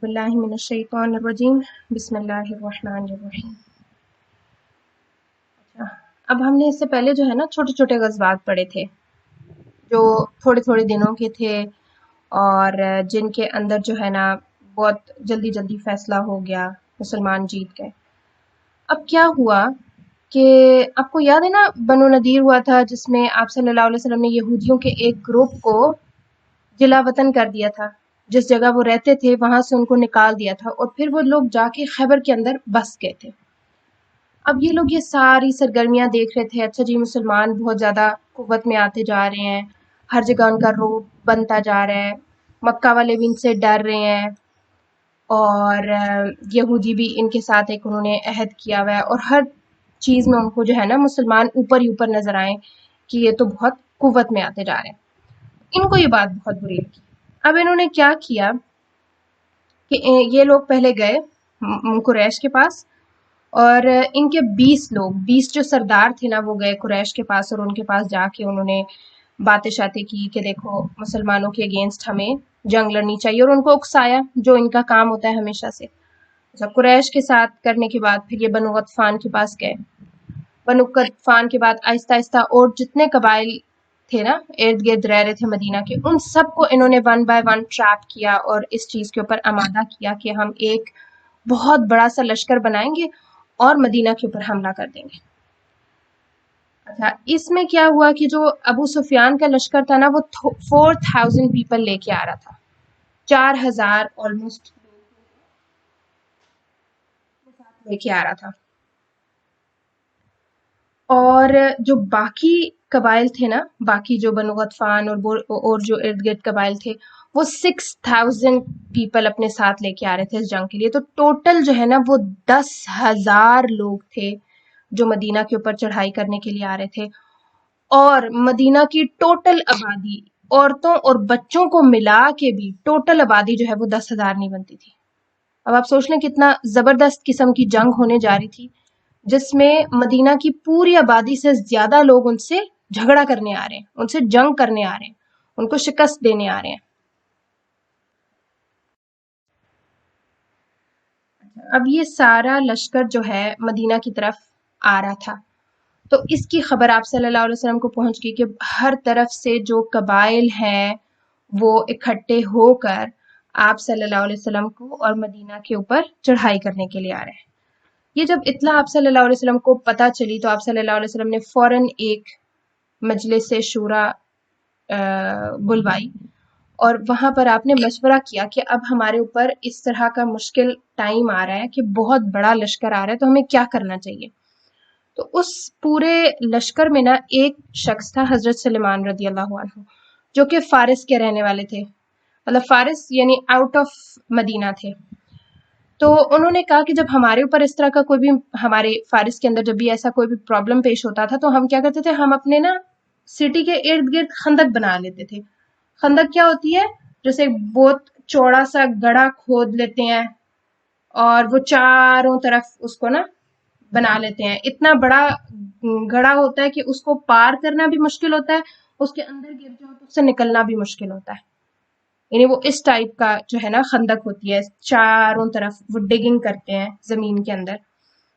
باللہ من الشیطان الرجیم بسم اللہ الرحمن الرحیم۔ اب ہم نے اس سے پہلے جو ہے نا چھوٹے چھوٹے غزوات پڑھے تھے جو تھوڑے تھوڑے دنوں کے تھے اور جن کے اندر جو ہے نا بہت جلدی جلدی فیصلہ ہو گیا، مسلمان جیت گئے۔ اب کیا ہوا کہ آپ کو یاد ہے نا بنو نذیر ہوا تھا جس میں آپ صلی اللہ علیہ وسلم نے یہودیوں کے ایک گروپ کو جلا وطن کر دیا تھا، جس جگہ وہ رہتے تھے وہاں سے ان کو نکال دیا تھا اور پھر وہ لوگ جا کے خیبر کے اندر بس گئے تھے۔ اب یہ لوگ یہ ساری سرگرمیاں دیکھ رہے تھے، اچھا جی مسلمان بہت زیادہ قوت میں آتے جا رہے ہیں، ہر جگہ ان کا رعب بنتا جا رہا ہے، مکہ والے بھی ان سے ڈر رہے ہیں اور یہودی بھی ان کے ساتھ ایک انہوں نے عہد کیا ہوا ہے اور ہر چیز میں ان کو جو ہے نا مسلمان اوپر ہی اوپر نظر آئے کہ یہ تو بہت قوت میں آتے جا رہے ہیں۔ ان کو یہ بات بہت بری لگی۔ اب انہوں نے کیا کیا کہ یہ لوگ پہلے گئے قریش کے پاس اور ان کے 20 جو سردار تھے نا وہ گئے قریش کے پاس اور ان کے پاس جا کے انہوں نے باتیں شاتیں کی کہ دیکھو مسلمانوں کے اگینسٹ ہمیں جنگ لڑنی چاہیے اور ان کو اکسایا جو ان کا کام ہوتا ہے ہمیشہ سے۔ قریش کے ساتھ کرنے کے بعد پھر یہ بنو غطفان کے پاس گئے۔ بنو غطفان کے بعد آہستہ آہستہ اور جتنے قبائل تھے نا ارد گرد رہ رہے تھے مدینہ کے، ان سب کو انہوں نے ون بائی ون ٹریپ کیا اور اس چیز کے اوپر آمادہ کیا کہ ہم ایک بہت بڑا سا لشکر بنائیں گے اور مدینہ کے اوپر حملہ کر دیں گے۔ اچھا اس میں کیا ہوا کہ جو ابو سفیان کا لشکر تھا نا وہ 4000 پیپل لے کے آ رہا تھا، 4000 آلموسٹ لے کے آ رہا تھا، اور جو باقی قبائل تھے نا، باقی جو بنو غطفان اور جو ارد گرد قبائل تھے وہ 6000 پیپل اپنے ساتھ لے کے آ رہے تھے اس جنگ کے لیے۔ تو ٹوٹل جو ہے نا وہ 10,000 لوگ تھے جو مدینہ کے اوپر چڑھائی کرنے کے لیے آ رہے تھے، اور مدینہ کی ٹوٹل آبادی عورتوں اور بچوں کو ملا کے بھی ٹوٹل آبادی جو ہے وہ 10,000 نہیں بنتی تھی۔ اب آپ سوچ لیں کتنا زبردست قسم کی جنگ ہونے جا رہی تھی جس میں مدینہ کی پوری آبادی سے زیادہ لوگ ان سے جھگڑا کرنے آ رہے ہیں، ان سے جنگ کرنے آ رہے ہیں، ان کو شکست دینے آ رہے ہیں۔ اب یہ سارا لشکر جو ہے مدینہ کی طرف آ رہا تھا تو اس کی خبر آپ صلی اللہ علیہ وسلم کو پہنچ گئی کہ ہر طرف سے جو قبائل ہیں وہ اکٹھے ہو کر آپ صلی اللہ علیہ وسلم کو اور مدینہ کے اوپر چڑھائی کرنے کے لیے آ رہے ہیں۔ یہ جب اطلاع آپ صلی اللہ علیہ وسلم کو پتہ چلی تو آپ صلی اللہ علیہ وسلم نے فوراً ایک مجلس شورا بلوائی اور وہاں پر آپ نے مشورہ کیا کہ اب ہمارے اوپر اس طرح کا مشکل ٹائم آ رہا ہے کہ بہت بڑا لشکر آ رہا ہے تو ہمیں کیا کرنا چاہیے۔ تو اس پورے لشکر میں نا ایک شخص تھا حضرت سلیمان رضی اللہ عنہ جو کہ فارس کے رہنے والے تھے، مطلب فارس یعنی آؤٹ آف مدینہ تھے۔ تو انہوں نے کہا کہ جب ہمارے اوپر اس طرح کا کوئی بھی ہمارے فارس کے اندر جب بھی ایسا کوئی بھی پرابلم پیش ہوتا تھا تو ہم کیا کرتے تھے، ہم اپنے نا سٹی کے ارد گرد خندق بنا لیتے تھے۔ خندق کیا ہوتی ہے؟ جیسے بہت چوڑا سا گڑھا کھود لیتے ہیں اور وہ چاروں طرف اس کو نا بنا لیتے ہیں، اتنا بڑا گڑھا ہوتا ہے کہ اس کو پار کرنا بھی مشکل ہوتا ہے، اس کے اندر گر جاؤ تو اس سے نکلنا بھی مشکل ہوتا ہے۔ یعنی وہ اس ٹائپ کا جو ہے نا خندق ہوتی ہے، چاروں طرف وہ ڈگنگ کرتے ہیں زمین کے اندر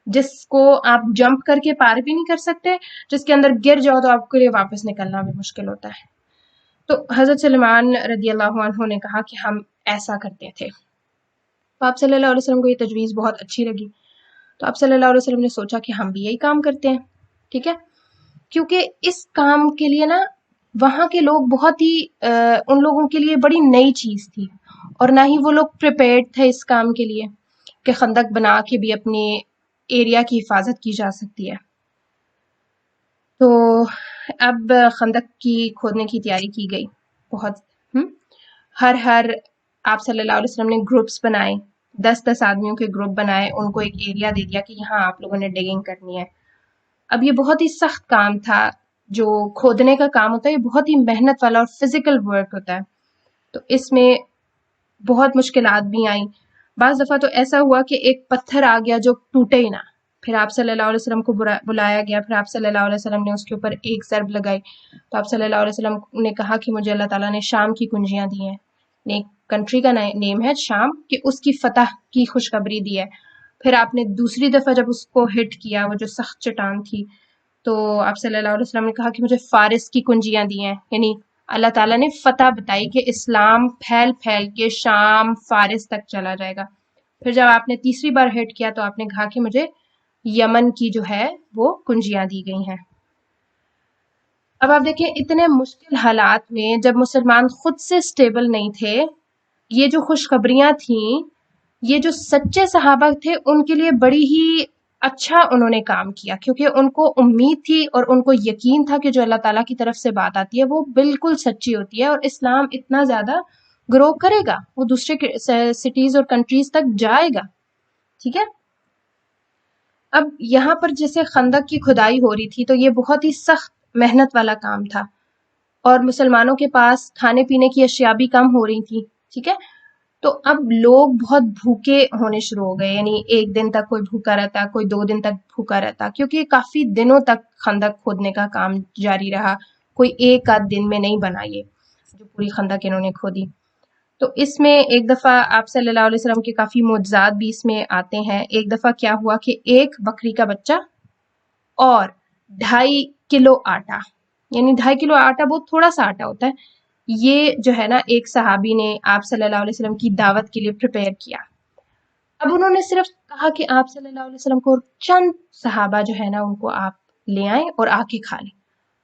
جس کو آپ جمپ کر کے پار بھی نہیں کر سکتے، جس کے اندر گر جاؤ تو آپ کے لیے واپس نکلنا بھی مشکل ہوتا ہے۔ تو حضرت سلیمان رضی اللہ عنہ نے کہا کہ ہم ایسا کرتے تھے۔ تو آپ صلی اللہ علیہ وسلم کو یہ تجویز بہت اچھی لگی تو آپ صلی اللہ علیہ وسلم نے سوچا کہ ہم بھی یہی کام کرتے ہیں، ٹھیک ہے، کیونکہ اس کام کے لیے نا وہاں کے لوگ بہت ہی ان لوگوں کے لیے بڑی نئی چیز تھی اور نہ ہی وہ لوگ پریپیئرڈ تھے اس کام کے لیے کہ خندق بنا کے بھی اپنے ایریا کی حفاظت کی جا سکتی ہے۔ تو اب خندق کی کھودنے کی تیاری کی گئی بہت ہر آپ صلی اللہ علیہ وسلم نے گروپس بنائے، 10 آدمیوں کے گروپ بنائے، ان کو ایک ایریا دے دیا کہ یہاں آپ لوگوں نے ڈگنگ کرنی ہے۔ اب یہ بہت ہی سخت کام تھا، جو کھودنے کا کام ہوتا ہے یہ بہت ہی محنت والا اور فزیکل ورک ہوتا ہے، تو اس میں بہت مشکلات بھی آئیں۔ بعض دفعہ تو ایسا ہوا کہ ایک پتھر آ گیا جو ٹوٹے ہی نہ، پھر آپ صلی اللہ علیہ وسلم کو بلایا گیا، پھر آپ صلی اللہ علیہ وسلم نے اس کے اوپر ایک ضرب لگائی تو آپ صلی اللہ علیہ وسلم نے کہا کہ مجھے اللہ تعالیٰ نے شام کی کنجیاں دی ہیں، ایک کنٹری کا نیم ہے شام، کہ اس کی فتح کی خوشخبری دی ہے. پھر آپ نے دوسری دفعہ جب اس کو ہٹ کیا، وہ جو سخت چٹان تھی، تو آپ صلی اللہ علیہ وسلم نے کہا کہ مجھے فارس کی کنجیاں دی ہیں، یعنی اللہ تعالیٰ نے فتح بتائی کہ اسلام پھیل پھیل کے شام فارس تک چلا جائے گا. پھر جب آپ نے تیسری بار ہٹ کیا تو آپ نے کہا کہ مجھے یمن کی جو ہے وہ کنجیاں دی گئی ہیں. اب آپ دیکھیں اتنے مشکل حالات میں جب مسلمان خود سے سٹیبل نہیں تھے، یہ جو خوشخبریاں تھیں، یہ جو سچے صحابہ تھے ان کے لیے بڑی ہی اچھا انہوں نے کام کیا، کیونکہ ان کو امید تھی اور ان کو یقین تھا کہ جو اللہ تعالیٰ کی طرف سے بات آتی ہے وہ بالکل سچی ہوتی ہے اور اسلام اتنا زیادہ گرو کرے گا، وہ دوسرے سٹیز اور کنٹریز تک جائے گا. ٹھیک ہے. اب یہاں پر جیسے خندق کی کھدائی ہو رہی تھی تو یہ بہت ہی سخت محنت والا کام تھا اور مسلمانوں کے پاس کھانے پینے کی اشیاء بھی کم ہو رہی تھی. ٹھیک ہے. تو اب لوگ بہت بھوکے ہونے شروع ہو گئے، یعنی ایک دن تک کوئی بھوکا رہتا، کوئی 2 دن تک بھوکا رہتا، کیونکہ کافی دنوں تک خندق کھودنے کا کام جاری رہا. کوئی ایک آدھ دن میں نہیں بنا یہ جو پوری خندق انہوں نے کھودی. تو اس میں ایک دفعہ آپ صلی اللہ علیہ وسلم کے کافی معجزات بھی اس میں آتے ہیں. ایک دفعہ کیا ہوا کہ ایک بکری کا بچہ اور 2.5 کلو آٹا، یعنی 2.5 کلو آٹا بہت تھوڑا سا آٹا ہوتا ہے، یہ جو ہے نا ایک صحابی نے آپ صلی اللہ علیہ وسلم کی دعوت کے لیے پریپئر کیا. اب انہوں نے صرف کہا کہ آپ صلی اللہ علیہ وسلم کو چند صحابہ جو ہے نا ان کو آپ لے آئیں اور آ کے کھا لیں.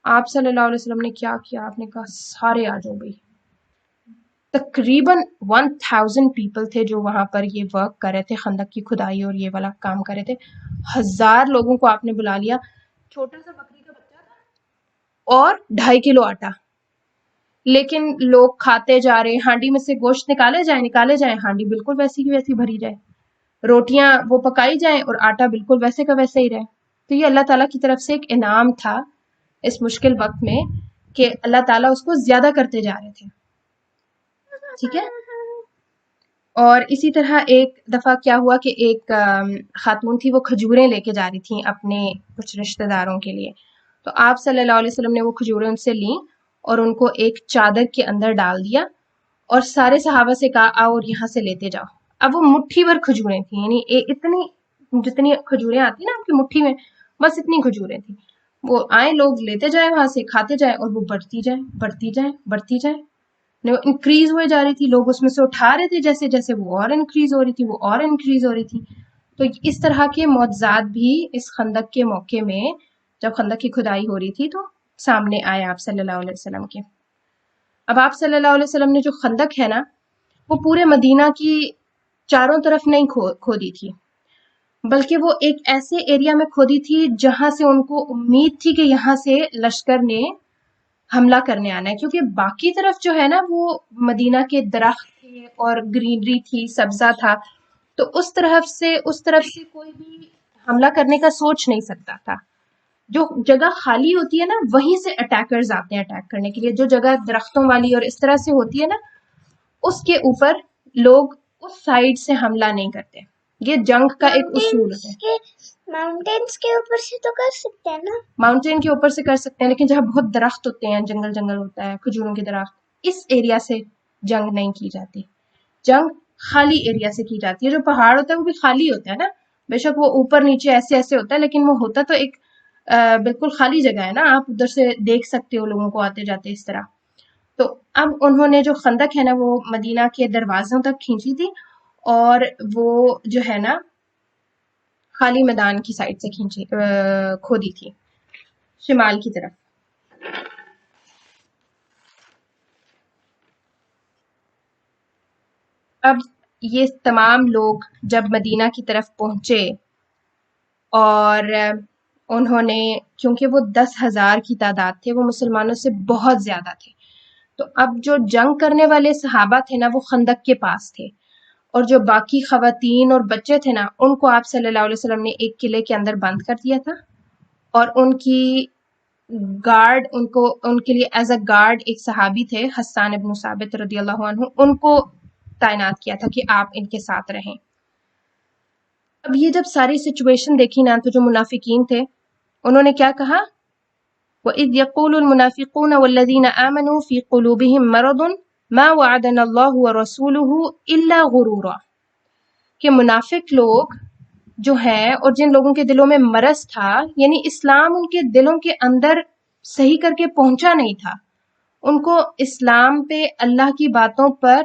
آپ صلی اللہ علیہ وسلم نے کیا کیا؟ آپ نے کہا سارے آ جاؤ بھائی. تقریباً 1000 پیپل تھے جو وہاں پر یہ ورک کر رہے تھے، خندق کی کھدائی اور یہ والا کام کر رہے تھے. 1000 لوگوں کو آپ نے بلا لیا. چھوٹا سا بکری کا بچہ تھا اور 2.5 کلو آٹا، لیکن لوگ کھاتے جا رہے. ہانڈی میں سے گوشت نکالے جائیں، ہانڈی بالکل ویسی کی ویسی بھری جائے، روٹیاں وہ پکائی جائیں اور آٹا بالکل ویسے کا ویسے ہی رہے. تو یہ اللہ تعالیٰ کی طرف سے ایک انعام تھا اس مشکل وقت میں کہ اللہ تعالیٰ اس کو زیادہ کرتے جا رہے تھے. ٹھیک ہے. اور اسی طرح ایک دفعہ کیا ہوا کہ ایک خاتون تھی، وہ کھجوریں لے کے جا رہی تھیں اپنے کچھ رشتہ داروں کے لیے. تو آپ صلی اللہ علیہ وسلم نے وہ کھجوریں ان سے لیں اور ان کو ایک چادر کے اندر ڈال دیا اور سارے صحابہ سے کہا آؤ اور یہاں سے لیتے جاؤ. اب وہ مٹھی بھر کھجوریں تھیں، یعنی اتنی جتنی کھجوریں آتی نا آپ کی مٹھی میں، بس اتنی کھجوریں تھیں. وہ آئے، لوگ لیتے جائیں وہاں سے، کھاتے جائیں اور وہ بڑھتی جائیں انکریز ہوئے جا رہی تھی. لوگ اس میں سے اٹھا رہے تھے، جیسے جیسے وہ اور انکریز ہو رہی تھی. تو اس طرح کے معجزات بھی اس خندق کے موقع میں جب خندق کی کھدائی ہو رہی تھی تو سامنے آئے آپ صلی اللہ علیہ وسلم کے. اب آپ صلی اللہ علیہ وسلم نے جو خندق ہے نا وہ پورے مدینہ کی چاروں طرف نہیں کھودی تھی، بلکہ وہ ایک ایسے ایریا میں کھودی تھی جہاں سے ان کو امید تھی کہ یہاں سے لشکر نے حملہ کرنے آنا ہے، کیونکہ باقی طرف جو ہے نا وہ مدینہ کے درخت تھے اور گرینری تھی، سبزہ تھا، تو اس طرف سے کوئی بھی حملہ کرنے کا سوچ نہیں سکتا تھا. جو جگہ خالی ہوتی ہے نا وہیں سے اٹیکرز آتے ہیں اٹیک کرنے کے لیے. جو جگہ درختوں والی اور اس طرح سے ہوتی ہے نا اس کے اوپر لوگ اس سائڈ سے حملہ نہیں کرتے. یہ جنگ کا ایک اصول ہے. ماؤنٹینس کے اوپر سے تو کر سکتے ہیں نا، ماؤنٹین کے اوپر سے کر سکتے ہیں، لیکن جہاں بہت درخت ہوتے ہیں، جنگل ہوتا ہے، کھجوروں کے درخت، اس ایریا سے جنگ نہیں کی جاتی. جنگ خالی ایریا سے کی جاتی ہے. جو پہاڑ ہوتا ہے وہ بھی خالی ہوتا ہے نا، بے شک وہ اوپر نیچے ایسے ہوتا ہے، لیکن وہ ہوتا تو ایک بالکل خالی جگہ ہے نا، آپ ادھر سے دیکھ سکتے ہو لوگوں کو آتے جاتے اس طرح. تو اب انہوں نے جو خندق ہے نا وہ مدینہ کے دروازوں تک کھینچی تھی اور وہ جو ہے نا خالی میدان کی سائڈ سے کھودی تھی شمال کی طرف. اب یہ تمام لوگ جب مدینہ کی طرف پہنچے اور انہوں نے، کیونکہ وہ 10,000 کی تعداد تھے، وہ مسلمانوں سے بہت زیادہ تھے، تو اب جو جنگ کرنے والے صحابہ تھے نا وہ خندق کے پاس تھے، اور جو باقی خواتین اور بچے تھے نا ان کو آپ صلی اللہ علیہ وسلم نے ایک قلعے کے اندر بند کر دیا تھا اور ان کی گارڈ، ان کے لیے ایز اے گارڈ ایک صحابی تھے حسان ابن ثابت رضی اللہ عنہ، ان کو تعینات کیا تھا کہ آپ ان کے ساتھ رہیں. اب یہ جب ساری سچویشن دیکھی نا تو جو منافقین تھے انہوں نے کیا کہا، وَإِذْ يَقُولُ الْمُنَافِقُونَ وَالَّذِينَ آمَنُوا فِي قُلُوبِهِمْ مَرَضٌ ما وعدنا اللہ ورسولہ الا غرورا، کہ منافق لوگ جو ہیں اور جن لوگوں کے دلوں میں مرض تھا، یعنی اسلام ان کے دلوں کے اندر صحیح کر کے پہنچا نہیں تھا، ان کو اسلام پہ اللہ کی باتوں پر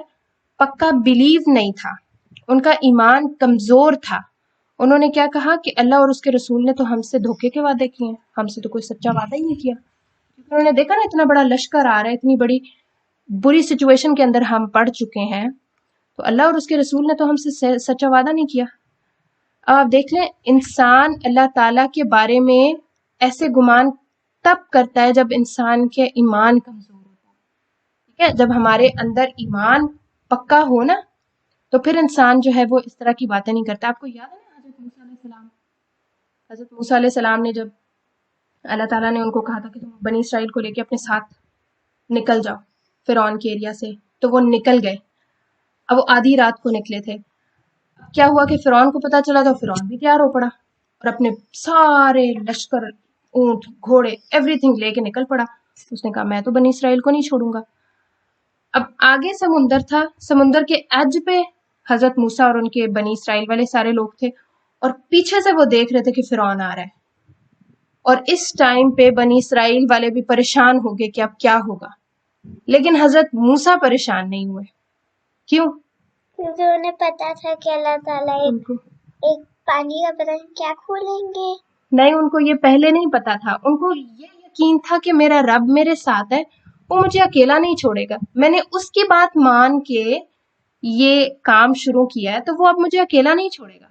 پکا بلیو نہیں تھا، ان کا ایمان کمزور تھا، انہوں نے کیا کہا کہ اللہ اور اس کے رسول نے تو ہم سے دھوکے کے وعدے کیے ہیں، ہم سے تو کوئی سچا وعدہ ہی نہیں کیا، کیونکہ انہوں نے دیکھا نا اتنا بڑا لشکر آ رہا ہے، اتنی بڑی بری سچویشن کے اندر ہم پڑ چکے ہیں، تو اللہ اور اس کے رسول نے تو ہم سے سچا وعدہ نہیں کیا۔ اب آپ دیکھ لیں انسان اللہ تعالیٰ کے بارے میں ایسے گمان تب کرتا ہے جب انسان کے ایمان کمزور ہوتا ہے، ٹھیک ہے، جب ہمارے اندر ایمان پکا ہو نا تو پھر انسان جو ہے وہ اس طرح کی باتیں نہیں کرتا۔ آپ کو یاد ہے نا حضرت موسیٰ علیہ السلام نے جب اللہ تعالیٰ نے ان کو کہا تھا کہ تم بنی اسرائیل کو لے کے اپنے ساتھ نکل جاؤ فرعون کے ایریا سے، تو وہ نکل گئے، اب وہ آدھی رات کو نکلے تھے، کیا ہوا کہ فرعون کو پتا چلا تو فرعون بھی تیار ہو پڑا اور اپنے سارے لشکر، اونٹ، گھوڑے، ایوری تھنگ لے کے نکل پڑا، اس نے کہا میں تو بنی اسرائیل کو نہیں چھوڑوں گا۔ اب آگے سمندر تھا، سمندر کے ایج پہ حضرت موسیٰ اور ان کے بنی اسرائیل والے سارے لوگ تھے، اور پیچھے سے وہ دیکھ رہے تھے کہ فرعون آ رہا ہے، اور اس ٹائم پہ بنی اسرائیل والے بھی پریشان ہو گئے کہ اب کیا ہوگا، لیکن حضرت موسیٰ پریشان نہیں ہوئے، کیوں؟ کیونکہ انہیں پتا تھا کہ اللہ تعالیٰ ایک پانی کا پتہ نہیں کیا کھولیں گے۔ نہیں، ان کو یہ پہلے نہیں پتا تھا، ان کو یہ یقین تھا کہ میرا رب میرے ساتھ ہے، وہ مجھے اکیلا نہیں چھوڑے گا، میں نے اس کی بات مان کے یہ کام شروع کیا ہے تو وہ اب مجھے اکیلا نہیں چھوڑے گا۔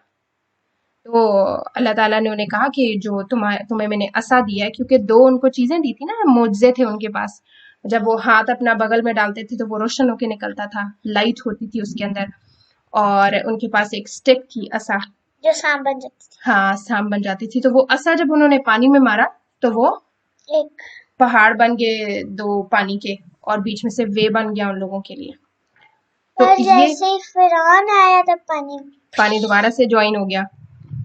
تو اللہ تعالیٰ نے انہیں کہا کہ جو تمہیں میں نے عصا دیا ہے، کیونکہ دو ان کو چیزیں دی تھی نا، معجزے تھے ان کے پاس، جب وہ ہاتھ اپنا بغل میں ڈالتے تھے تو وہ روشن ہو کے نکلتا تھا، لائٹ ہوتی تھی اس کے اندر، اور ان کے پاس ایک سٹک تھی، عصا، جو سانپ بن جاتی تھی۔ ہاں سانپ بن جاتی تھی، تو وہ عصا جب انہوں نے پانی میں مارا تو وہ ایک پہاڑ بن گئے دو پانی کے، اور بیچ میں سے وے بن گیا ان لوگوں کے لیے۔ تو اور یہ جیسے ہی فرعون آیا تب پانی دوبارہ سے جوائن ہو گیا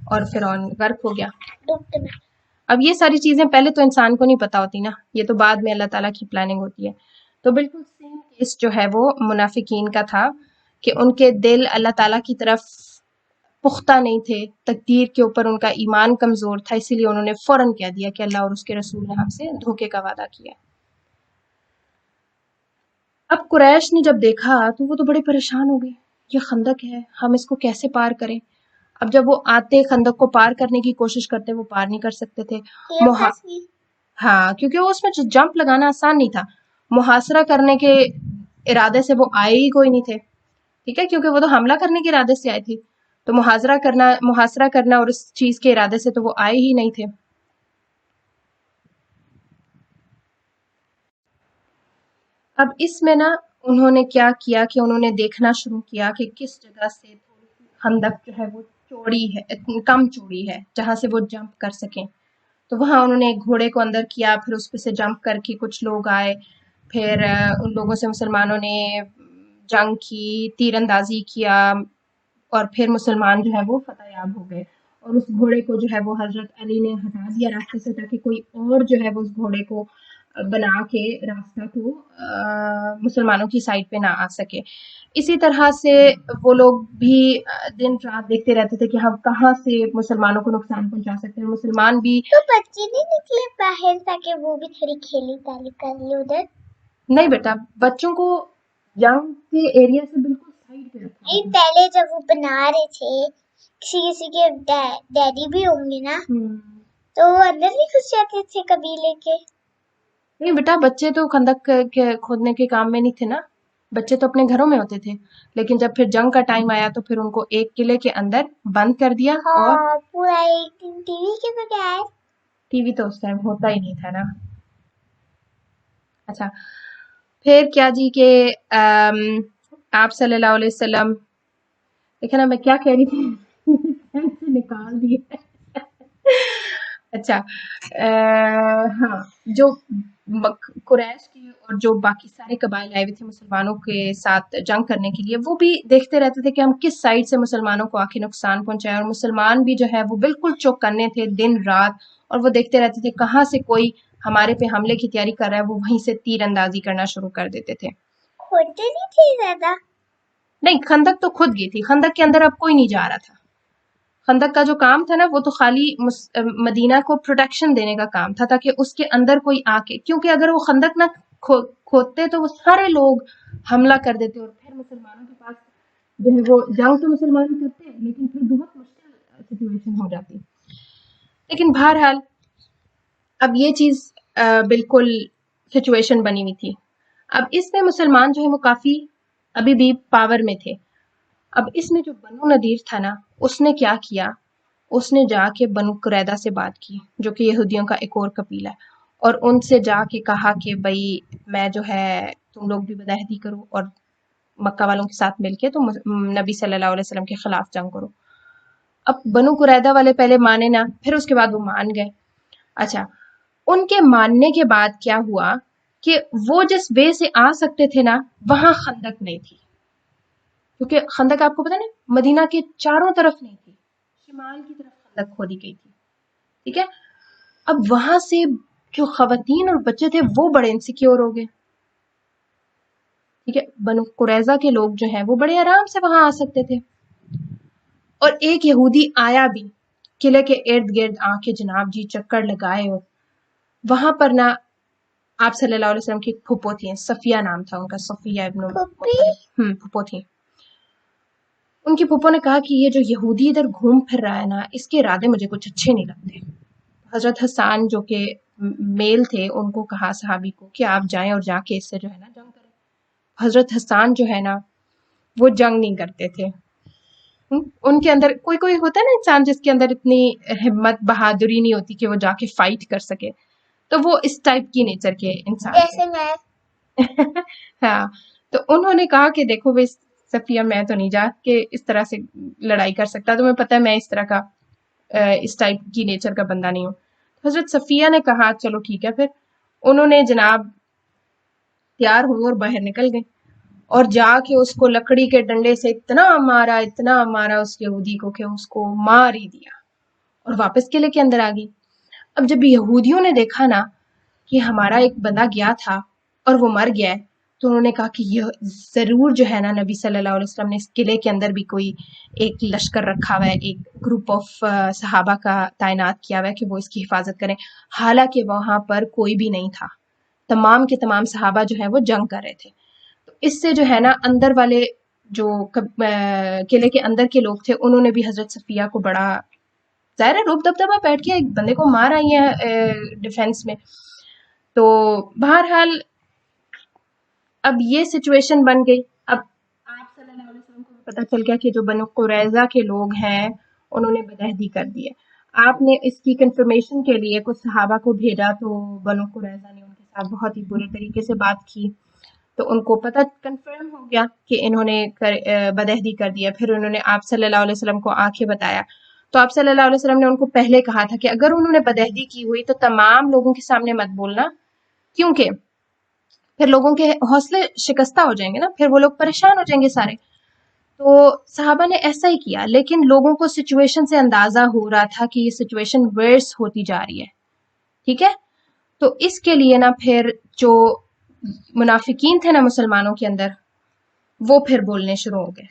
اور فرعون غرق ہو گیا۔ ڈوبتے میں۔ اب یہ ساری چیزیں پہلے تو انسان کو نہیں پتا ہوتی نا، یہ تو بعد میں اللہ تعالیٰ کی پلاننگ ہوتی ہے۔ تو بالکل سیم کیس جو ہے وہ منافقین کا تھا کہ ان کے دل اللہ تعالیٰ کی طرف پختہ نہیں تھے، تقدیر کے اوپر ان کا ایمان کمزور تھا، اسی لیے انہوں نے فوراً کہہ دیا کہ اللہ اور اس کے رسول نے ہم سے دھوکے کا وعدہ کیا۔ اب قریش نے جب دیکھا تو وہ تو بڑے پریشان ہو گئے، یہ خندق ہے، ہم اس کو کیسے پار کریں؟ اب جب وہ آتے خندق کو پار کرنے کی کوشش کرتے، وہ پار نہیں کر سکتے تھے، ہاں کیونکہ وہ اس میں جمپ لگانا آسان نہیں تھا، محاصرہ کرنے کے ارادے سے وہ آئے ہی کوئی نہیں تھے، ٹھیک ہے، کیونکہ وہ تو حملہ کرنے کے ارادے سے آئے تھے، تو محاصرہ کرنا اور اس چیز کے ارادے سے تو وہ آئے ہی نہیں تھے۔ اب اس میں نا انہوں نے کیا کیا کہ انہوں نے دیکھنا شروع کیا کہ کس جگہ سے خندق جو ہے وہ چوڑی ہے، کم چوڑی ہے، جہاں سے وہ جمپ کر سکیں، تو وہاں انہوں نے ایک گھوڑے کو اندر کیا، پھر اس پہ سے جمپ کر کے کچھ لوگ آئے، پھر ان لوگوں سے مسلمانوں نے جنگ کی، تیر اندازی کیا، اور پھر مسلمان جو ہے وہ فتح یاب ہو گئے، اور اس گھوڑے کو جو ہے وہ حضرت علی نے ہٹا دیا راستے سے، تاکہ کوئی اور جو ہے وہ اس گھوڑے کو بنا کے راستہ کو مسلمانوں کی سائڈ پہ نہ آ سکے۔ اسی طرح سے وہ لوگ بھی دن رات دیکھتے رہتے تھے کہ ہم کہاں سے مسلمانوں کو نقصان پہنچا سکتے ہیں، مسلمان بھی تو بچے نہیں نکلے باہر تاکہ وہ بھی تھوڑی کھیلی تالی کر لے ادھر؟ نہیں بیٹا، بچوں کو جنگ کے ایریا سے بالکل سائڈ پہ رکھا۔ نہیں، پہلے جب وہ بنا رہے تھے کسی کے ڈیڈی بھی ہوں گے نا، تو وہ اندر بھی گھس جاتے تھے قبیلے کے؟ نہیں بیٹا، بچے تو خندق کے کھودنے کے کام میں نہیں تھے نا، بچے تو اپنے گھروں میں ہوتے تھے، لیکن جب پھر جنگ کا ٹائم آیا تو پھر ان کو ایک قلعے کے اندر بند کر دیا، اور ہاں پورا ایک دن ٹی وی کے بغیر۔ ٹی وی تو اس ٹائم ہوتا ہی نہیں تھا نا۔ اچھا پھر کیا جی کہ آپ صلی اللہ علیہ وسلم، دیکھیں نا میں کیا کہہ رہی تھی نکال دیے۔ اچھا ہاں، جو قریش کے اور جو باقی سارے قبائل آئے ہوئے تھے مسلمانوں کے ساتھ جنگ کرنے کے لیے، وہ بھی دیکھتے رہتے تھے کہ ہم کس سائڈ سے مسلمانوں کو آخر نقصان پہنچائے، اور مسلمان بھی جو ہے وہ بالکل چوکنے تھے دن رات، اور وہ دیکھتے رہتے تھے کہاں سے کوئی ہمارے پہ حملے کی تیاری کر رہا ہے، وہ وہیں سے تیر اندازی کرنا شروع کر دیتے تھے۔ کھودتے نہیں تھے زیادہ؟ نہیں، خندق تو خود گئی تھی، خندق کے اندر اب کوئی نہیں جا رہا تھا. خندق کا جو کام تھا نا وہ تو خالی مدینہ کو پروٹیکشن دینے کا کام تھا تاکہ اس کے اندر کوئی آ کے، کیونکہ اگر وہ خندق نہ کھودتے تو وہ سارے لوگ حملہ کر دیتے اور پھر مسلمانوں کے پاس جو ہے وہ جنگ تو مسلمان کرتے لیکن پھر بہت مشکل سچویشن ہو جاتی. لیکن بہرحال اب یہ چیز بالکل سچویشن بنی ہوئی تھی. اب اس میں مسلمان جو ہے وہ کافی ابھی بھی پاور میں تھے. اب اس میں جو بنو نذیر تھا نا، اس نے کیا کیا، اس نے جا کے بنو قریظہ سے بات کی جو کہ یہودیوں کا ایک اور قبیلہ ہے، اور ان سے جا کے کہا کہ بھائی میں جو ہے تم لوگ بھی بدعہدی کرو اور مکہ والوں کے ساتھ مل کے تم نبی صلی اللہ علیہ وسلم کے خلاف جنگ کرو. اب بنو قریظہ والے پہلے مانے نا، پھر اس کے بعد وہ مان گئے. اچھا، ان کے ماننے کے بعد کیا ہوا کہ وہ جس وے سے آ سکتے تھے نا، وہاں خندق نہیں تھی، کیونکہ خندق آپ کو پتا نا مدینہ کے چاروں طرف نہیں تھی، شمال کی طرف خندق کھودی گئی تھی. ٹھیک ہے، اب وہاں سے جو خواتین اور بچے تھے وہ بڑے انسیکیور ہو گئے. ٹھیک ہے، بنو قریظہ کے لوگ جو ہیں وہ بڑے آرام سے وہاں آ سکتے تھے. اور ایک یہودی آیا بھی قلعے کے ارد گرد آ کے جناب جی چکر لگائے، اور وہاں پر نا آپ صلی اللہ علیہ وسلم کی پھپھو تھیں، صفیہ نام تھا ان کا، صفیہ ابن پھپھو تھیں. ان کی پھپھو نے کہا کہ یہ جو یہودی ادھر گھوم پھر رہا ہے نا، اس کے ارادے مجھے کچھ اچھے نہیں لگتے. حضرت حسان جو کہ میل تھے ان کو کہا صحابی کو کہ آپ جائیں اور جا کے اس سے جو ہے نا جنگ کریں. حضرت حسان جو ہے نا وہ جنگ نہیں کرتے تھے. ان کے اندر کوئی ہوتا ہے نا انسان جس کے اندر اتنی ہمت بہادری نہیں ہوتی کہ وہ جا کے فائٹ کر سکے، تو وہ اس ٹائپ کی نیچر کے انسان جیسے میں. ہاں، تو انہوں نے کہا کہ دیکھو بھائی صفیہ، میں تو نہیں جا کے اس طرح سے لڑائی کر سکتا، تمہیں پتہ ہے میں اس طرح کا اس ٹائپ کی نیچر کا بندہ نہیں ہوں. حضرت صفیہ نے کہا چلو ٹھیک ہے. پھر انہوں نے جناب تیار ہوئے اور باہر نکل گئے اور جا کے اس کو لکڑی کے ڈنڈے سے اتنا مارا اس یہودی کو کہ اس کو مار ہی دیا اور واپس قلعے کے اندر آ گئی. اب جب یہودیوں نے دیکھا نا کہ ہمارا ایک بندہ گیا تھا اور وہ مر گیا ہے، تو انہوں نے کہا کہ یہ ضرور جو ہے نا نبی صلی اللہ علیہ وسلم نے اس قلعے کے اندر بھی کوئی ایک لشکر رکھا ہوا ہے، ایک گروپ آف صحابہ کا تعینات کیا ہوا ہے کہ وہ اس کی حفاظت کریں. حالانکہ وہاں پر کوئی بھی نہیں تھا، تمام کے تمام صحابہ جو ہیں وہ جنگ کر رہے تھے. تو اس سے جو ہے نا اندر والے جو قلعے کے اندر کے لوگ تھے انہوں نے بھی حضرت صفیہ کو بڑا ظاہر ہے روب دبدبا بیٹھ کے ایک بندے کو مار آئی ہیں ڈیفینس میں. تو بہرحال اب یہ سچویشن بن گئی. اب آپ صلی اللہ علیہ وسلم کو پتہ چل گیا کہ جو بنو قریظہ کے لوگ ہیں انہوں نے بدعہدی کر دی ہے. آپ نے اس کی کنفرمیشن کے لیے کچھ صحابہ کو بھیجا، تو بنو قریظہ نے ان کے ساتھ بہت ہی برے طریقے سے بات کی، تو ان کو پتہ کنفرم ہو گیا کہ انہوں نے بدعہدی کر دیا. پھر انہوں نے آپ صلی اللہ علیہ وسلم کو آ کے بتایا، تو آپ صلی اللہ علیہ وسلم نے ان کو پہلے کہا تھا کہ اگر انہوں نے بدعہدی کی ہوئی تو تمام لوگوں کے سامنے مت بولنا، کیونکہ پھر لوگوں کے حوصلے شکستہ ہو جائیں گے نا، پھر وہ لوگ پریشان ہو جائیں گے سارے. تو صحابہ نے ایسا ہی کیا، لیکن لوگوں کو سچویشن سے اندازہ ہو رہا تھا کہ یہ سچویشن ورس ہوتی جا رہی ہے. ٹھیک ہے، تو اس کے لیے نا پھر جو منافقین تھے نا مسلمانوں کے اندر، وہ پھر بولنے شروع ہو گئے.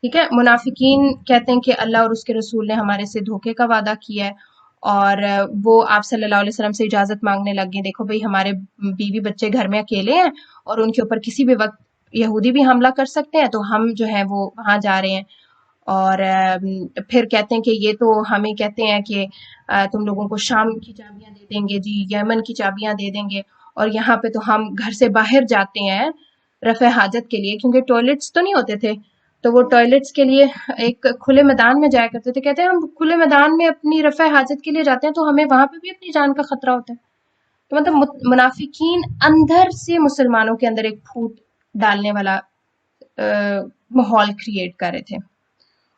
ٹھیک ہے، منافقین کہتے ہیں کہ اللہ اور اس کے رسول نے ہمارے سے دھوکے کا وعدہ کیا ہے، اور وہ آپ صلی اللہ علیہ وسلم سے اجازت مانگنے لگ گئے. دیکھو بھئی ہمارے بیوی بچے گھر میں اکیلے ہیں اور ان کے اوپر کسی بھی وقت یہودی بھی حملہ کر سکتے ہیں، تو ہم جو ہے وہ وہاں جا رہے ہیں. اور پھر کہتے ہیں کہ یہ تو ہمیں کہتے ہیں کہ تم لوگوں کو شام کی چابیاں دے دیں گے، جی یمن کی چابیاں دے دیں گے، اور یہاں پہ تو ہم گھر سے باہر جاتے ہیں رفع حاجت کے لیے، کیونکہ ٹوائلٹس تو نہیں ہوتے تھے، تو وہ ٹوائلٹس کے لیے ایک کھلے میدان میں جایا کرتے تھے. کہتے ہیں ہم کھلے میدان میں اپنی رفع حاجت کے لیے جاتے ہیں تو ہمیں وہاں پہ بھی اپنی جان کا خطرہ ہوتا ہے. تو مطلب منافقین اندر سے مسلمانوں کے اندر ایک پھوٹ ڈالنے والا ماحول کریٹ کر رہے تھے،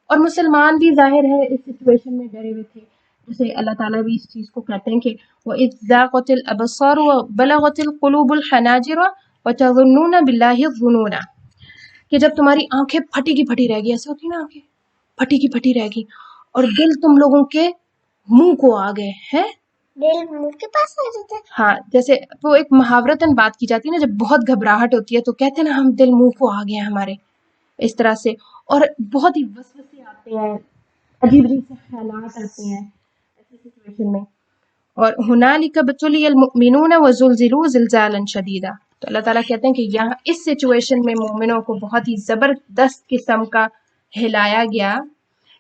اور مسلمان بھی ظاہر ہے اس سچویشن میں ڈرے ہوئے تھے. جیسے اللہ تعالیٰ بھی اس چیز کو کہتے ہیں کہ وَإِذْ زَاغَتِ الْأَبْصَارُ وَبَلَغَتِ الْقُلُوبُ الْحَنَاجِرَ وَتَظُنُّونَ بِاللَّهِ الظُّنُونَ، کہ جب تمہاری آنکھیں پھٹی کی پھٹی رہ گی، ایسے ہوتی نا آنکھیں پھٹی کی پھٹی رہ گی، اور دل تم لوگوں کے منہ کو آ گئے ہیں دل منہ کے پاس آ جاتا ہے. ہاں جیسے وہ ایک محاورتاً بات کی جاتی ہے نا، جب بہت گھبراہٹ ہوتی ہے تو کہتے ہیں نا ہم دل منہ کو آ گئے ہمارے، اس طرح سے. اور بہت ہی وسوسے آتے ہیں، عجیب عجیب سے خیالات آتے ہیں ایسی سچویشن میں. اور ہنالک ابتلی المؤمنون وزلزلوا زلزالا شدیدا، تو اللہ تعالیٰ کہتے ہیں کہ یہاں اس سچویشن میں مومنوں کو بہت ہی زبردست قسم کا ہلایا گیا،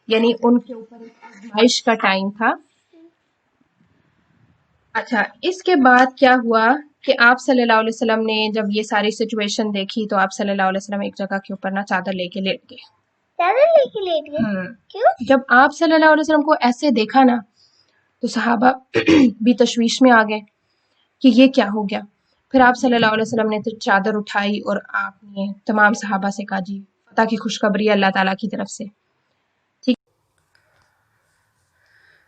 یعنی ان کے اوپر ایک آزمائش کا ٹائم تھا. اچھا، اس کے بعد کیا ہوا کہ آپ صلی اللہ علیہ وسلم نے جب یہ ساری سچویشن دیکھی تو آپ صلی اللہ علیہ وسلم ایک جگہ کے اوپر نا چادر لے کے لیٹ گئے. چادر لے کے لیٹ گئے؟ کیوں؟ جب آپ صلی اللہ علیہ وسلم کو ایسے دیکھا نا تو صحابہ بھی تشویش میں آ گئے کہ یہ کیا ہو گیا. پھر آپ صلی اللہ علیہ وسلم نے چادر اٹھائی اور آپ نے تمام صحابہ سے کہا جی فتح کی خوشخبری اللہ تعالیٰ کی طرف سے. ٹھیک.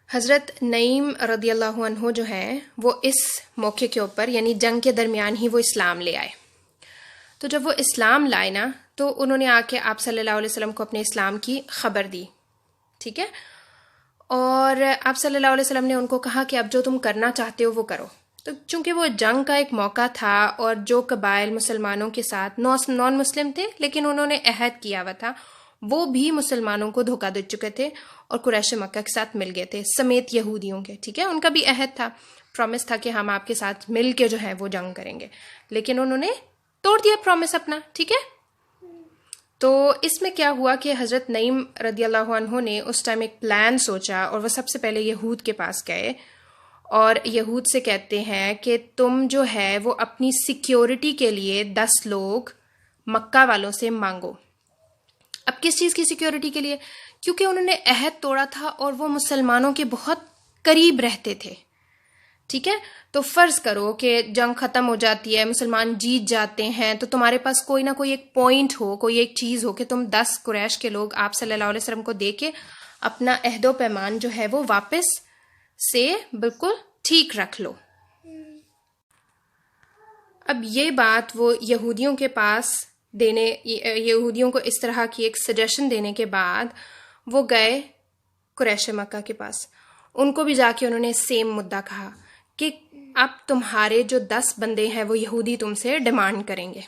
حضرت نعیم رضی اللہ عنہ جو ہیں وہ اس موقع کے اوپر یعنی جنگ کے درمیان ہی وہ اسلام لے آئے. تو جب وہ اسلام لائے نا تو انہوں نے آ کے آپ صلی اللہ علیہ وسلم کو اپنے اسلام کی خبر دی. ٹھیک ہے. اور آپ صلی اللہ علیہ وسلم نے ان کو کہا کہ اب جو تم کرنا چاہتے ہو وہ کرو. تو چونکہ وہ جنگ کا ایک موقع تھا اور جو قبائل مسلمانوں کے ساتھ نان مسلم تھے لیکن انہوں نے عہد کیا ہوا تھا، وہ بھی مسلمانوں کو دھوکہ دے چکے تھے اور قریش مکہ کے ساتھ مل گئے تھے سمیت یہودیوں کے. ٹھیک ہے. ان کا بھی عہد تھا، پرومس تھا کہ ہم آپ کے ساتھ مل کے جو ہے وہ جنگ کریں گے، لیکن انہوں نے توڑ دیا پرومس اپنا. ٹھیک ہے. تو اس میں کیا ہوا کہ حضرت نعیم رضی اللہ عنہ نے اس ٹائم ایک پلان سوچا اور وہ سب سے پہلے یہود کے پاس گئے اور یہود سے کہتے ہیں کہ تم جو ہے وہ اپنی سیکیورٹی کے لیے 10 لوگ مکہ والوں سے مانگو. اب کس چیز کی سیکیورٹی کے لیے؟ کیونکہ انہوں نے عہد توڑا تھا اور وہ مسلمانوں کے بہت قریب رہتے تھے. ٹھیک ہے. تو فرض کرو کہ جنگ ختم ہو جاتی ہے، مسلمان جیت جاتے ہیں، تو تمہارے پاس کوئی نہ کوئی ایک پوائنٹ ہو، کوئی ایک چیز ہو کہ تم 10 قریش کے لوگ آپ صلی اللہ علیہ وسلم کو دے کے اپنا عہد و پیمان جو ہے وہ واپس سے بالکل ٹھیک رکھ لو. اب یہ بات وہ یہودیوں کے پاس یہودیوں کو اس طرح کی ایک سجیشن دینے کے بعد وہ گئے قریش مکہ کے پاس. ان کو بھی جا کے انہوں نے سیم مدعا کہا کہ اب تمہارے جو 10 بندے ہیں وہ یہودی تم سے ڈیمانڈ کریں گے.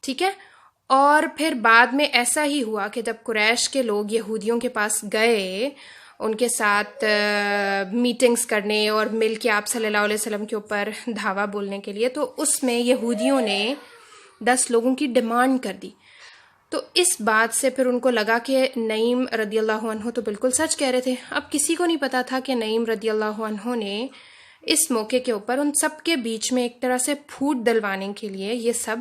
ٹھیک ہے. اور پھر بعد میں ایسا ہی ہوا کہ جب قریش کے لوگ یہودیوں کے پاس گئے ان کے ساتھ میٹنگز کرنے اور مل کے آپ صلی اللہ علیہ وسلم کے اوپر دھاوا بولنے کے لیے، تو اس میں یہودیوں نے 10 لوگوں کی ڈیمانڈ کر دی. تو اس بات سے پھر ان کو لگا کہ نعیم رضی اللہ عنہ تو بالکل سچ کہہ رہے تھے. اب کسی کو نہیں پتا تھا کہ نعیم رضی اللہ عنہ نے اس موقع کے اوپر ان سب کے بیچ میں ایک طرح سے پھوٹ دلوانے کے لیے یہ سب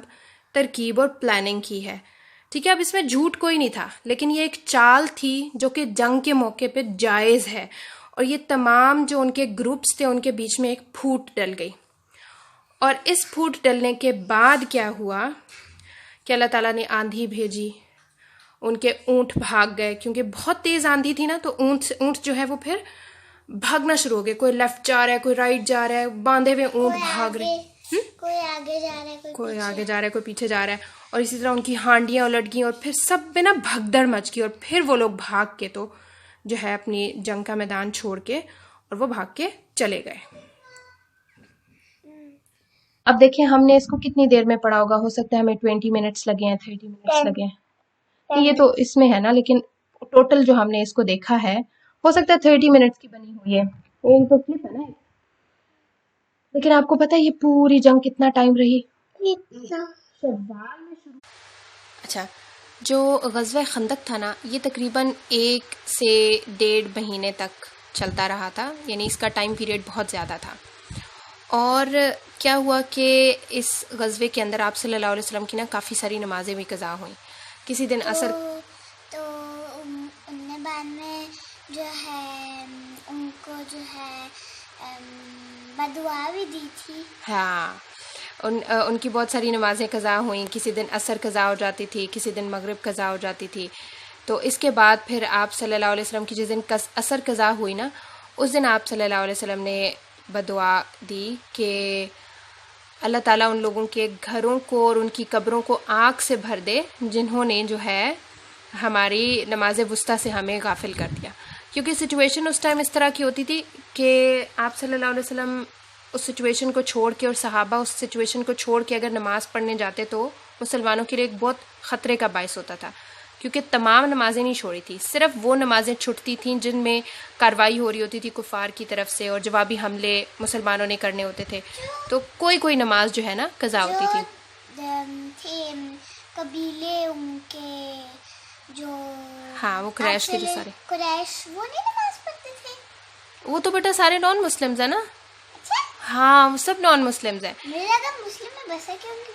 ترکیب اور پلاننگ کی ہے. ٹھیک ہے. اب اس میں جھوٹ کوئی نہیں تھا، لیکن یہ ایک چال تھی جو کہ جنگ کے موقع پہ جائز ہے، اور یہ تمام جو ان کے گروپس تھے ان کے بیچ میں ایک پھوٹ ڈل گئی. اور اس پھوٹ ڈلنے کے بعد کیا ہوا کہ اللہ تعالیٰ نے آندھی بھیجی، ان کے اونٹ بھاگ گئے، کیونکہ بہت تیز آندھی تھی نا، تو اونٹ جو ہے وہ پھر بھاگنا شروع ہو گئے. کوئی لیفٹ جا رہا ہے، کوئی رائٹ جا رہا ہے، باندھے ہوئے اونٹ بھاگ رہے، کوئی آگے جا رہا ہے، کوئی آگے جا رہا ہے، کوئی پیچھے جا رہا ہے. اور اسی طرح ان کی ہانڈیاں الٹ گئیں اور پھر سب پہ نا بھگدڑ مچ گئی، اور پھر وہ لوگ بھاگ کے تو جو ہے اپنی جنگ کا میدان چھوڑ کے اور وہ بھاگ کے چلے گئے. اب دیکھیں ہم نے اس کو کتنی دیر میں پڑھا ہوگا، ہو سکتا ہے ہمیں 20 منٹس لگے ہیں، 30 منٹس لگے ہیں. یہ تو اس میں ہے نا، لیکن ٹوٹل جو ہم نے اس کو دیکھا ہے ہو سکتا ہے 30 منٹس کی بنی ہوئی ہے. یہ تو کلپ ہے نا. لیکن آپ کو پتہ ہے یہ پوری جنگ کتنا ٹائم رہی؟ شوال میں شروع. اچھا، جو غزوہ خندق تھا نا یہ تقریباً 1 سے 1.5 مہینے تک چلتا رہا تھا، یعنی اس کا ٹائم پیریڈ بہت زیادہ تھا. اور کیا ہوا کہ اس غزوے کے اندر آپ صلی اللہ علیہ وسلم کی نا کافی ساری نمازیں بھی قضا ہوئیں. کسی دن عصر تو ان نے بعد میں جو ہے ان کو جو ہے بدعا بھی دی تھی. ہاں، ان کی بہت ساری نمازیں قضا ہوئیں. کسی دن عصر قضا ہو جاتی تھی، کسی دن مغرب قضا ہو جاتی تھی. تو اس کے بعد پھر آپ صلی اللہ علیہ وسلم کی جس دن عصر قضا ہوئی نا اس دن آپ صلی اللہ علیہ وسلم نے بدعا دی کہ اللہ تعالیٰ ان لوگوں کے گھروں کو اور ان کی قبروں کو آگ سے بھر دے جنہوں نے جو ہے ہماری نماز وسطیٰ سے ہمیں غافل کر دیا، کیونکہ سچویشن اس ٹائم اس طرح کی ہوتی تھی کہ آپ صلی اللہ علیہ وسلم اس سچویشن کو چھوڑ کے اور صحابہ اس سچویشن کو چھوڑ کے اگر نماز پڑھنے جاتے تو مسلمانوں کے لیے ایک بہت خطرے کا باعث ہوتا تھا، کیونکہ تمام نمازیں نہیں چھوڑی تھی، صرف وہ نمازیں چھٹتی تھیں جن میں کارروائی ہو رہی ہوتی تھی کفار کی طرف سے اور جوابی حملے مسلمانوں نے کرنے ہوتے تھے، تو کوئی نماز جو ہے نا قضا ہوتی تھی۔ تھے قبیلے ان کے جو ہاں وہ قریش کے جو سارے قریش وہ نہیں نماز پڑھتے تھے، وہ تو بیٹا سارے نان مسلمز ہیں نا، اچھا ہاں وہ سب نان مسلمز ہیں۔ مجھے لگا مسلم میں بس ہے کہ ان کی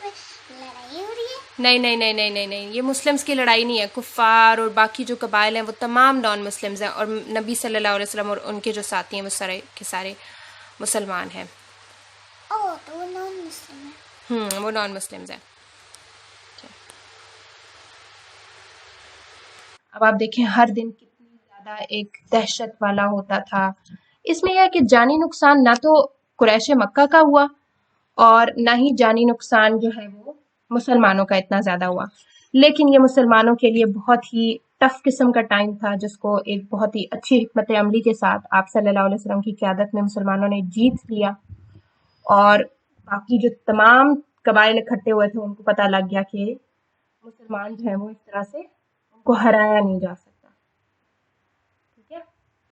لڑائی ہو رہی ہے۔ نہیں، یہ مسلمز کی لڑائی نہیں ہے، کفار اور باقی جو قبائل ہیں وہ تمام نان مسلمز ہیں، اور نبی صلی اللہ علیہ وسلم اور ان کے جو ساتھی ہیں وہ سارے کے سارے مسلمان ہیں۔ اوہ تو وہ نان مسلم ہے۔ وہ نان مسلمز ہیں۔ اب آپ دیکھیں ہر دن کتنی زیادہ ایک دہشت والا ہوتا تھا، اس میں یہ ہے کہ جانی نقصان نہ تو قریش مکہ کا ہوا اور نہ ہی جانی نقصان جو ہے وہ مسلمانوں کا اتنا زیادہ ہوا، لیکن یہ مسلمانوں کے لیے بہت ہی ٹف قسم کا ٹائم تھا جس کو ایک بہت ہی اچھی حکمت عملی کے ساتھ آپ صلی اللہ علیہ وسلم کی قیادت میں مسلمانوں نے جیت لیا، اور باقی جو تمام قبائل اکٹھے ہوئے تھے ان کو پتہ لگ گیا کہ مسلمان جو ہیں وہ اس طرح سے ان کو ہرایا نہیں جا سکتا۔